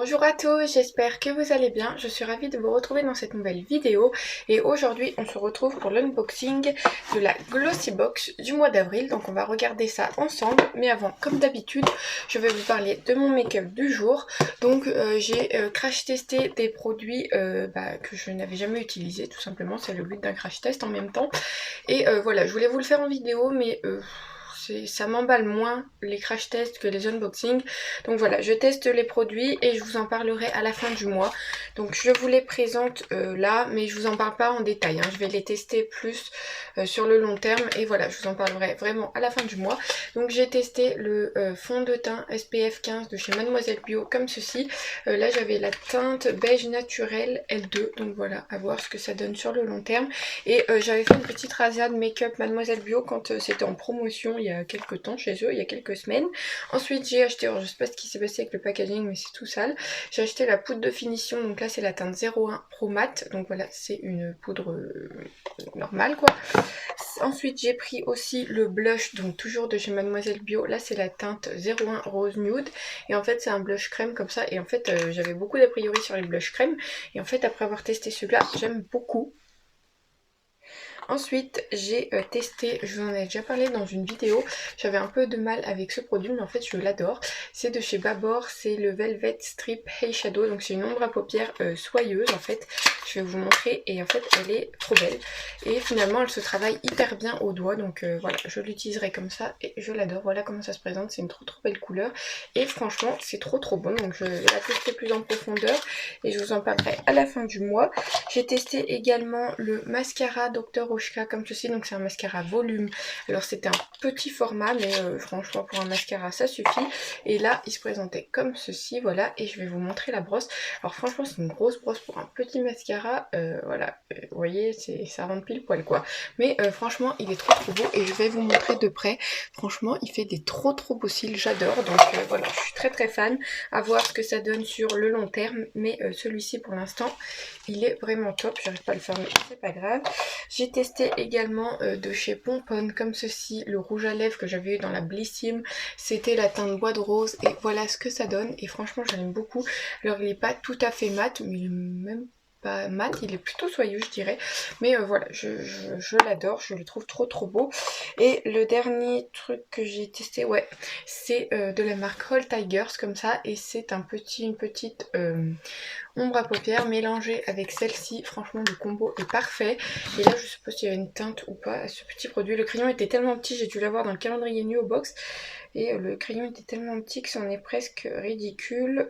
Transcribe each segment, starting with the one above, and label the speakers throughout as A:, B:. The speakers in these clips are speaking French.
A: Bonjour à tous, j'espère que vous allez bien. Je suis ravie de vous retrouver dans cette nouvelle vidéo et aujourd'hui on se retrouve pour l'unboxing de la Glossy Box du mois d'avril. Donc on va regarder ça ensemble, mais avant, comme d'habitude, je vais vous parler de mon make-up du jour. Donc j'ai crash testé des produits que je n'avais jamais utilisés, tout simplement, c'est le but d'un crash test en même temps. Et voilà, je voulais vous le faire en vidéo, mais ça m'emballe moins les crash tests que les unboxings. Donc voilà, je teste les produits et je vous en parlerai à la fin du mois. Donc je vous les présente là, mais je vous en parle pas en détail, hein. Je vais les tester plus sur le long terme et voilà, je vous en parlerai vraiment à la fin du mois. Donc j'ai testé le fond de teint SPF 15 de chez Mademoiselle Bio comme ceci. Là j'avais la teinte beige naturel L2, donc voilà, à voir ce que ça donne sur le long terme. Et j'avais fait une petite rasade make-up Mademoiselle Bio quand c'était en promotion il y a quelques temps chez eux, il y a quelques semaines. Ensuite j'ai acheté, alors je sais pas ce qui s'est passé avec le packaging mais c'est tout sale, j'ai acheté la poudre de finition, donc là c'est la teinte 01 Pro Matte, donc voilà c'est une poudre normale quoi. Ensuite j'ai pris aussi le blush, donc toujours de chez Mademoiselle Bio, là c'est la teinte 01 Rose Nude, et en fait c'est un blush crème comme ça, et en fait j'avais beaucoup d'a priori sur les blush crème, et en fait après avoir testé celui-là j'aime beaucoup. Ensuite, j'ai testé, je vous en ai déjà parlé dans une vidéo, j'avais un peu de mal avec ce produit, mais en fait je l'adore. C'est de chez Babor, c'est le Velvet Strip Eyeshadow, donc c'est une ombre à paupières soyeuse en fait. Je vais vous montrer et en fait elle est trop belle. Et finalement elle se travaille hyper bien au doigt, donc voilà, je l'utiliserai comme ça et je l'adore. Voilà comment ça se présente, c'est une trop belle couleur. Et franchement c'est trop bon, donc je vais la tester plus en profondeur et je vous en parlerai à la fin du mois. J'ai testé également le mascara Dr. Oshka comme ceci, donc c'est un mascara volume. Alors c'était un petit format, mais franchement pour un mascara ça suffit. Et là il se présentait comme ceci, voilà, et je vais vous montrer la brosse. Alors franchement c'est une grosse brosse pour un petit mascara, voilà, vous voyez ça rentre pile poil quoi. Mais franchement il est trop beau et je vais vous montrer de près. Franchement il fait des trop beaux cils, j'adore, donc voilà, je suis très fan. À voir ce que ça donne sur le long terme, mais celui-ci pour l'instant il est vraiment top. J'arrive pas à le faire mais c'est pas grave. J'ai testé également de chez Pomponne comme ceci le rouge à lèvres que j'avais eu dans la Blissim. C'était la teinte bois de rose et voilà ce que ça donne et franchement j'aime beaucoup. Alors il est pas tout à fait mat, mais il est même pas mat, il est plutôt soyeux je dirais, mais voilà, je l'adore, je le trouve trop beau. Et le dernier truc que j'ai testé, ouais, c'est de la marque Hall Tigers comme ça, et c'est une petite ombre à paupières mélangée avec celle-ci. Franchement le combo est parfait. Et là je suppose qu'il y a une teinte ou pas à ce petit produit. Le crayon était tellement petit, j'ai dû l'avoir dans le calendrier Nuo Box, et le crayon était tellement petit que c'en est presque ridicule.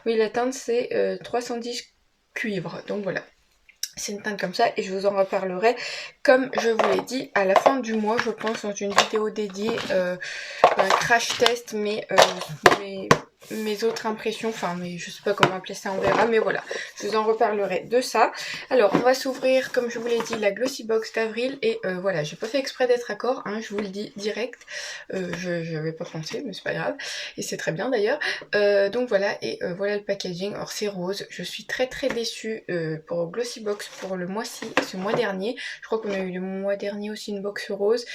A: Oui, la teinte c'est 310 cuivre, donc voilà. C'est une teinte comme ça et je vous en reparlerai comme je vous l'ai dit à la fin du mois, je pense, dans une vidéo dédiée, un crash test, mais mes autres impressions, enfin mais je sais pas comment appeler ça, on verra, mais voilà, je vous en reparlerai de ça. Alors on va s'ouvrir comme je vous l'ai dit la Glossy Box d'avril et voilà, j'ai pas fait exprès d'être raccord, hein, je vous le dis direct, je vais pas penser mais c'est pas grave et c'est très bien d'ailleurs. Donc voilà, et voilà le packaging. Alors c'est rose, je suis très déçue pour Glossy Box pour le mois-ci, ce mois dernier, je crois qu'on a eu le mois dernier aussi une box rose.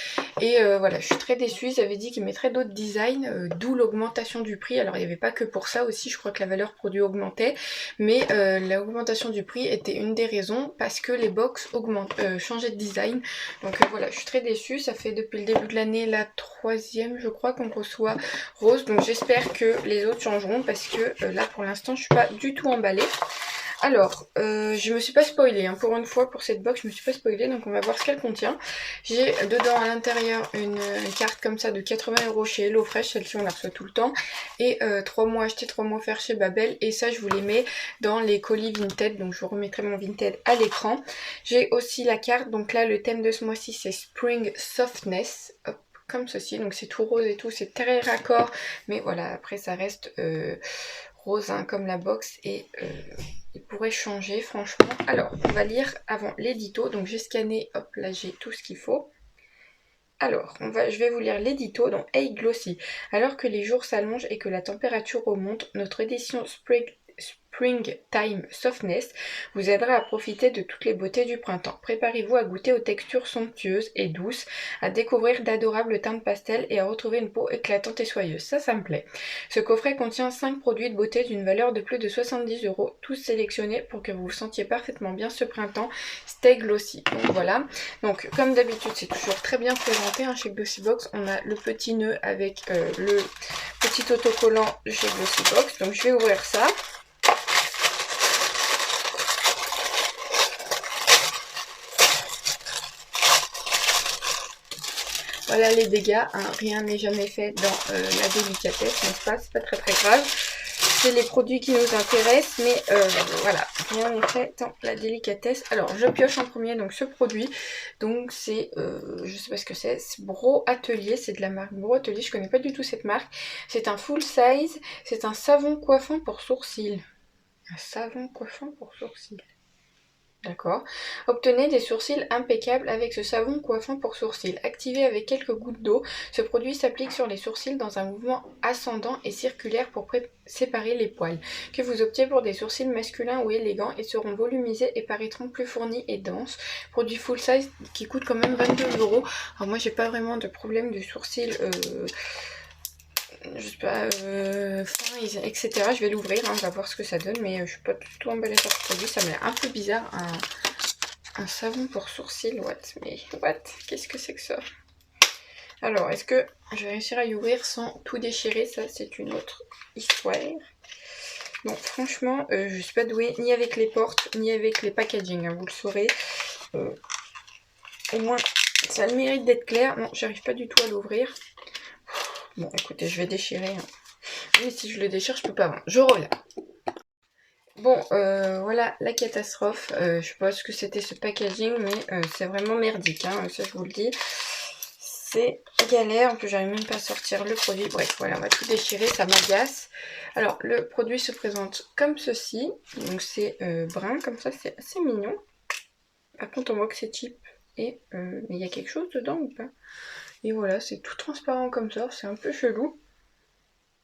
A: Et voilà, je suis très déçue, ils avaient dit qu'ils mettraient d'autres designs, d'où l'augmentation du prix. Alors il n'y avait pas que pour ça aussi, je crois que la valeur produit augmentait, mais l'augmentation du prix était une des raisons parce que les box changeaient de design. Donc voilà, je suis très déçue, ça fait depuis le début de l'année la troisième je crois qu'on reçoit rose, donc j'espère que les autres changeront parce que là pour l'instant je suis pas du tout emballée. Alors, je me suis pas spoilée, hein. Pour une fois, pour cette box, je me suis pas spoilée, donc on va voir ce qu'elle contient. J'ai dedans à l'intérieur une carte comme ça de 80 € chez HelloFresh, celle-ci on la reçoit tout le temps. Et 3 mois achetés, 3 mois offerts chez Babel, et ça je vous les mets dans les colis Vinted, donc je vous remettrai mon Vinted à l'écran. J'ai aussi la carte, donc là le thème de ce mois-ci c'est Spring Softness, hop, comme ceci, donc c'est tout rose et tout, c'est très raccord, mais voilà, après ça reste rose hein, comme la box, et il pourrait changer franchement. Alors on va lire avant l'édito, donc j'ai scanné, hop là j'ai tout ce qu'il faut. Alors je vais vous lire l'édito. Donc Hey Glossy, alors que les jours s'allongent et que la température remonte, notre édition Springtime Softness vous aidera à profiter de toutes les beautés du printemps. Préparez-vous à goûter aux textures somptueuses et douces, à découvrir d'adorables teintes pastel et à retrouver une peau éclatante et soyeuse. Ça me plaît. Ce coffret contient 5 produits de beauté d'une valeur de plus de 70 €, tous sélectionnés pour que vous vous sentiez parfaitement bien ce printemps. Stay Glossy. Donc voilà. Donc comme d'habitude, c'est toujours très bien présenté hein, chez Glossybox. On a le petit nœud avec le petit autocollant de chez Glossybox. Donc je vais ouvrir ça. Voilà les dégâts, hein. Rien n'est jamais fait dans la délicatesse, n'est-ce pas? C'est pas très grave. C'est les produits qui nous intéressent, mais voilà, rien n'est fait dans la délicatesse. Alors je pioche en premier donc ce produit, donc c'est, je sais pas ce que c'est Bro Atelier, c'est de la marque Bro Atelier, je connais pas du tout cette marque. C'est un full size, c'est un savon coiffant pour sourcils. Un savon coiffant pour sourcils. D'accord. Obtenez des sourcils impeccables avec ce savon coiffant pour sourcils. Activé avec quelques gouttes d'eau, ce produit s'applique sur les sourcils dans un mouvement ascendant et circulaire pour séparer les poils. Que vous optiez pour des sourcils masculins ou élégants, ils seront volumisés et paraîtront plus fournis et denses. Produit full size qui coûte quand même 22 €. Alors moi j'ai pas vraiment de problème du sourcil je sais pas, fin, etc. Je vais l'ouvrir, hein, on va voir ce que ça donne, mais je suis pas du tout emballée par ce produit, ça m'a l'air un peu bizarre, un savon pour sourcils, what, qu'est-ce que c'est que ça? Alors, est-ce que je vais réussir à y ouvrir sans tout déchirer? Ça, c'est une autre histoire. Bon, franchement, je suis pas douée ni avec les portes, ni avec les packaging, hein, vous le saurez. Au moins, ça a le mérite d'être clair. Non, j'arrive pas du tout à l'ouvrir. Bon, écoutez, je vais déchirer. Hein. Oui, si je le déchire, je peux pas. Bon, je reviens. Bon, voilà la catastrophe. Je sais pas ce que c'était ce packaging, mais c'est vraiment merdique, hein, ça je vous le dis. C'est galère, en plus j'arrive même pas à sortir le produit. Bref, voilà, on va tout déchirer, ça m'agace. Alors, le produit se présente comme ceci. Donc c'est brun, comme ça, c'est assez mignon. Par contre, on voit que c'est cheap. Et mais il y a quelque chose dedans ou pas? Et voilà, c'est tout transparent comme ça, c'est un peu chelou.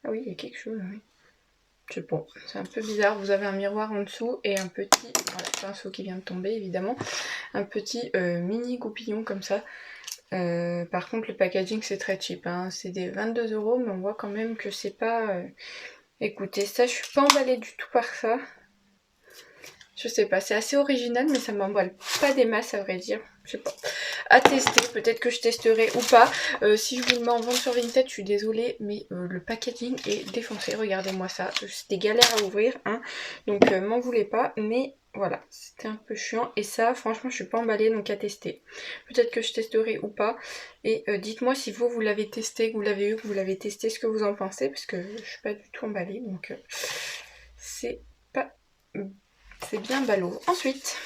A: Ah oui, il y a quelque chose, oui. C'est bon, c'est un peu bizarre. Vous avez un miroir en dessous et un petit, voilà, pinceau qui vient de tomber évidemment, un petit mini goupillon comme ça. Par contre, le packaging c'est très cheap, hein. C'est des 22 €, mais on voit quand même que c'est pas. Écoutez, ça, je suis pas emballée du tout par ça. Je sais pas, c'est assez original, mais ça m'emballe pas des masses à vrai dire. Je sais pas. À tester, peut-être que je testerai ou pas. Si je vous le mets en vente sur Vinted, je suis désolée, mais le packaging est défoncé. Regardez-moi ça. C'était galère à ouvrir, hein. Donc m'en voulez pas, mais voilà, c'était un peu chiant. Et ça, franchement, je suis pas emballée, donc à tester. Peut-être que je testerai ou pas. Et dites-moi si vous l'avez testé, que vous l'avez eu, que vous l'avez testé, ce que vous en pensez, parce que je suis pas du tout emballée, donc c'est pas... C'est bien ballot. Ensuite,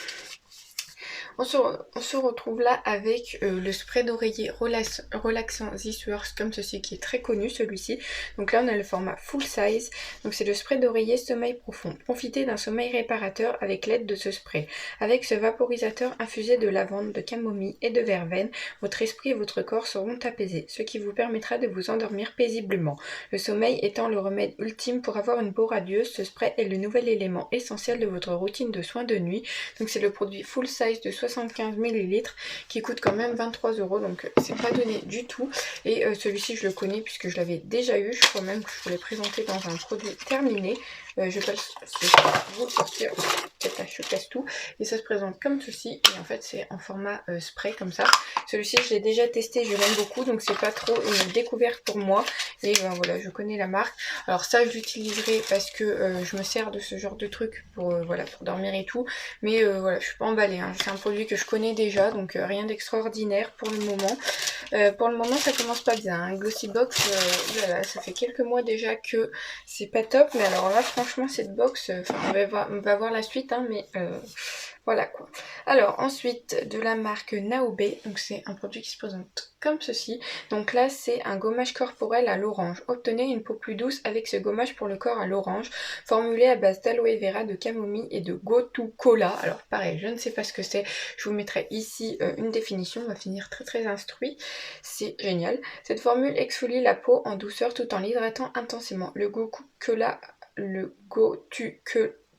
A: on se retrouve là avec le spray d'oreiller relaxant This Works comme ceci qui est très connu celui-ci. Donc là on a le format full size. Donc c'est le spray d'oreiller sommeil profond. Profitez d'un sommeil réparateur avec l'aide de ce spray. Avec ce vaporisateur infusé de lavande, de camomille et de verveine, votre esprit et votre corps seront apaisés, ce qui vous permettra de vous endormir paisiblement. Le sommeil étant le remède ultime pour avoir une peau radieuse, ce spray est le nouvel élément essentiel de votre routine de soins de nuit. Donc c'est le produit full size de 75 ml qui coûte quand même 23 €, donc c'est pas donné du tout. Et celui-ci je le connais puisque je l'avais déjà eu, je crois même que je vous l'ai présenté dans un produit terminé. Je vais vous le sortir, je casse tout. Et ça se présente comme ceci, et en fait c'est en format spray comme ça. Celui-ci je l'ai déjà testé, je l'aime beaucoup, donc c'est pas trop une découverte pour moi. Et voilà, je connais la marque. Alors ça je l'utiliserai parce que je me sers de ce genre de truc pour, voilà, pour dormir et tout. Mais voilà, je suis pas emballée, hein. C'est un produit que je connais déjà, donc rien d'extraordinaire pour le moment. Pour le moment ça commence pas bien, hein. Glossybox, voilà, ça fait quelques mois déjà que c'est pas top, mais alors là franchement cette box, on va voir la suite, hein, mais voilà quoi. Alors ensuite de la marque Naobe, donc c'est un produit qui se présente comme ceci. Donc là c'est un gommage corporel à l'orange. Obtenez une peau plus douce avec ce gommage pour le corps à l'orange, formulé à base d'aloe vera, de camomille et de gotu kola. Alors pareil, je ne sais pas ce que c'est, je vous mettrai ici une définition, on va finir très instruit, c'est génial. Cette formule exfolie la peau en douceur tout en l'hydratant intensément. Le gotu kola le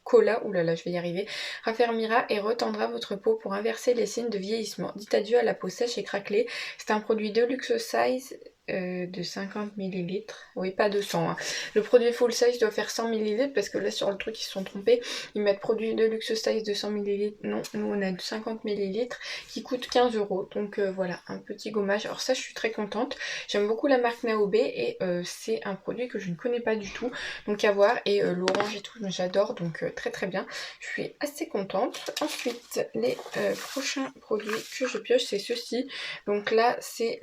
A: Cola, oulala je vais y arriver, raffermira et retendra votre peau pour inverser les signes de vieillissement. Dites adieu à la peau sèche et craquelée. C'est un produit Deluxe Size de 50 ml. Oui, pas 200. Hein. Le produit full size doit faire 100 ml parce que là sur le truc ils se sont trompés. Ils mettent produit Deluxe Size de 100 ml. Non, nous on a de 50 ml qui coûte 15 €. Donc voilà, un petit gommage. Alors ça je suis très contente. J'aime beaucoup la marque Naobe et c'est un produit que je ne connais pas du tout. Donc à voir. Et l'orange et tout, j'adore. Donc très très bien. Je suis assez contente. Ensuite, les prochains produits que je pioche, c'est ceux-ci. Donc là, c'est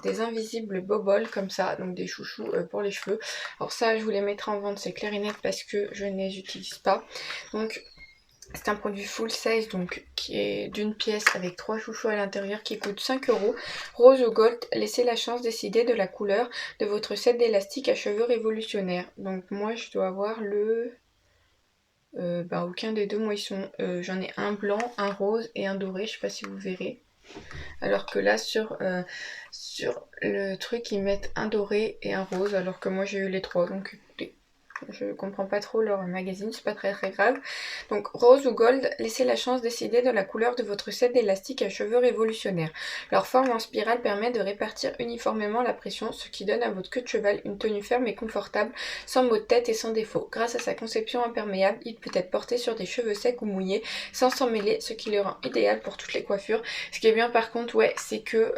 A: des invisibles boboles comme ça, donc des chouchous pour les cheveux. Alors ça, je vous les mettrai en vente, c'est clair et net parce que je ne les utilise pas. Donc c'est un produit full size, donc qui est d'une pièce avec 3 chouchous à l'intérieur qui coûte 5 €. Rose ou gold, laissez la chance décider de la couleur de votre set d'élastique à cheveux révolutionnaire. Donc moi, je dois avoir le... aucun des deux, moi ils sont... j'en ai un blanc, un rose et un doré, je sais pas si vous verrez. Alors que là sur le truc ils mettent un doré et un rose alors que moi j'ai eu les trois. Donc écoutez, je comprends pas trop leur magazine, c'est pas très très grave. Donc rose ou gold, laissez la chance décider de la couleur de votre set d'élastique à cheveux révolutionnaire. Leur forme en spirale permet de répartir uniformément la pression, ce qui donne à votre queue de cheval une tenue ferme et confortable, sans maux de tête et sans défaut. Grâce à sa conception imperméable, il peut être porté sur des cheveux secs ou mouillés sans s'en mêler, ce qui le rend idéal pour toutes les coiffures. Ce qui est bien par contre, ouais, c'est que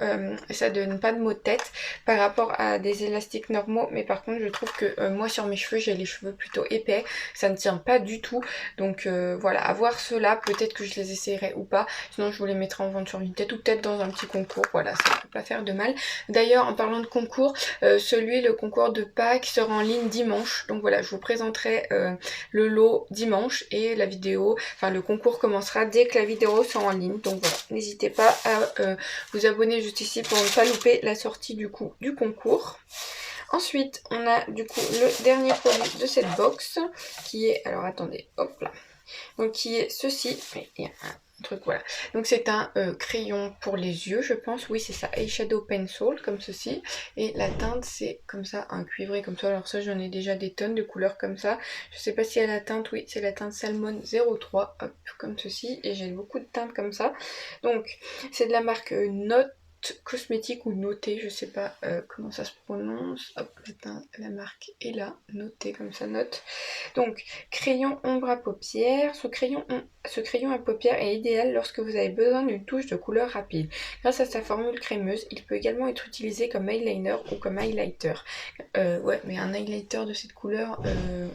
A: ça donne pas de maux de tête par rapport à des élastiques normaux, mais par contre je trouve que moi sur mes cheveux, j'ai les cheveux plutôt épais, ça ne tient pas du tout. Donc voilà, à voir ceux-là, peut-être que je les essayerai ou pas, sinon je vous les mettrai en vente sur Vinted ou peut-être dans un petit concours, voilà, ça ne peut pas faire de mal. D'ailleurs, en parlant de concours, le concours de Pâques sera en ligne dimanche, donc voilà, je vous présenterai le lot dimanche et la vidéo, enfin le concours commencera dès que la vidéo sera en ligne, donc voilà, n'hésitez pas à vous abonner juste ici pour ne pas louper la sortie du concours. Ensuite, on a du coup le dernier produit de cette box qui est, alors attendez, hop là, donc qui est ceci, il y a un truc, voilà, donc c'est un crayon pour les yeux je pense, oui c'est ça, Eyeshadow Pencil comme ceci, et la teinte c'est comme ça, un cuivré comme ça, alors ça j'en ai déjà des tonnes de couleurs comme ça, je sais pas si elle a la teinte, oui c'est la teinte Salmon 03, hop, comme ceci, et j'ai beaucoup de teintes comme ça, donc c'est de la marque Note cosmétique ou noté, je sais pas comment ça se prononce, hop, la marque est là, noté comme ça, note. Donc, crayon ombre à paupières, ce crayon à paupières est idéal lorsque vous avez besoin d'une touche de couleur rapide. Grâce à sa formule crémeuse, il peut également être utilisé comme eyeliner ou comme highlighter. Ouais, mais un highlighter de cette couleur,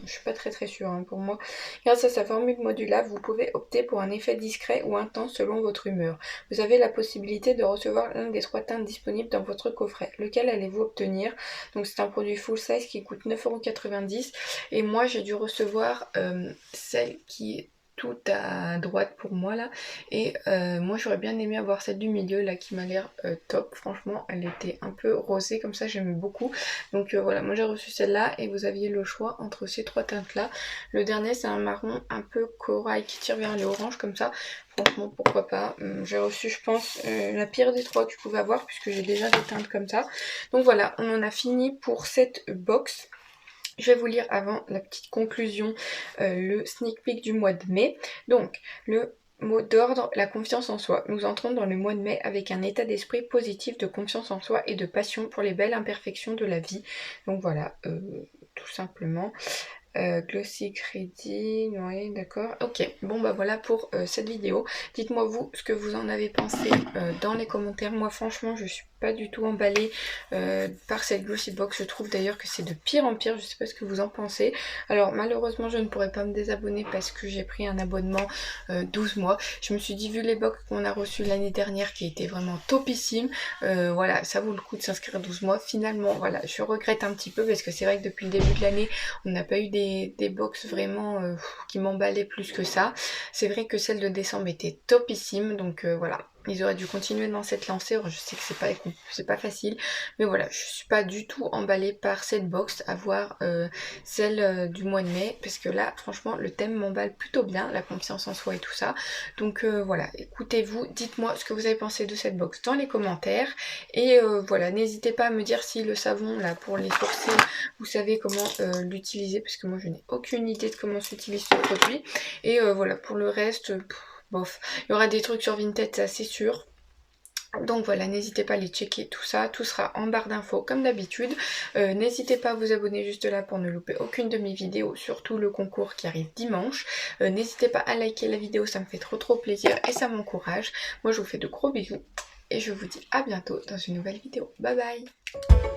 A: je suis pas très très sûre hein, pour moi. Grâce à sa formule modulable, vous pouvez opter pour un effet discret ou intense selon votre humeur. Vous avez la possibilité de recevoir l'un des 3 teintes disponibles dans votre coffret. Lequel allez-vous obtenir? Donc c'est un produit full size qui coûte 9,90 € et moi j'ai dû recevoir celle qui est tout à droite pour moi là, et moi j'aurais bien aimé avoir celle du milieu là qui m'a l'air top, franchement elle était un peu rosée comme ça, j'aimais beaucoup, donc voilà, moi j'ai reçu celle-là et vous aviez le choix entre ces 3 teintes là. Le dernier c'est un marron un peu corail qui tire vers l'orange comme ça, franchement pourquoi pas. J'ai reçu je pense la pire des 3 que je pouvais avoir puisque j'ai déjà des teintes comme ça. Donc voilà, on en a fini pour cette box. Je vais vous lire avant la petite conclusion le sneak peek du mois de mai. Donc le mot d'ordre, la confiance en soi. Nous entrons dans le mois de mai avec un état d'esprit positif de confiance en soi et de passion pour les belles imperfections de la vie. Donc voilà, tout simplement. Glossy Crédit, oui d'accord, ok, bon bah voilà pour cette vidéo. Dites-moi vous ce que vous en avez pensé dans les commentaires. Moi franchement je suis pas du tout emballée par cette Glossy Box, je trouve d'ailleurs que c'est de pire en pire, je sais pas ce que vous en pensez. Alors malheureusement je ne pourrais pas me désabonner parce que j'ai pris un abonnement 12 mois. Je me suis dit vu les box qu'on a reçues l'année dernière qui étaient vraiment topissimes, voilà ça vaut le coup de s'inscrire 12 mois. Finalement voilà, je regrette un petit peu parce que c'est vrai que depuis le début de l'année on n'a pas eu des box vraiment qui m'emballaient plus que ça. C'est vrai que celle de décembre était topissime, donc voilà. Ils auraient dû continuer dans cette lancée. Alors, je sais que c'est pas facile, mais voilà, je suis pas du tout emballée par cette box, à voir celle du mois de mai, parce que là, franchement, le thème m'emballe plutôt bien, la confiance en soi et tout ça. Donc voilà, écoutez-vous, dites-moi ce que vous avez pensé de cette box dans les commentaires. Et voilà, n'hésitez pas à me dire si le savon là pour les sourcils, vous savez comment l'utiliser, parce que moi je n'ai aucune idée de comment s'utilise ce produit. Et voilà, pour le reste, bof. Il y aura des trucs sur Vinted, c'est assez sûr. Donc voilà, n'hésitez pas à les checker tout ça, tout sera en barre d'infos comme d'habitude. N'hésitez pas à vous abonner juste là pour ne louper aucune de mes vidéos, surtout le concours qui arrive dimanche. N'hésitez pas à liker la vidéo, ça me fait trop plaisir et ça m'encourage. Moi je vous fais de gros bisous et je vous dis à bientôt dans une nouvelle vidéo. Bye bye.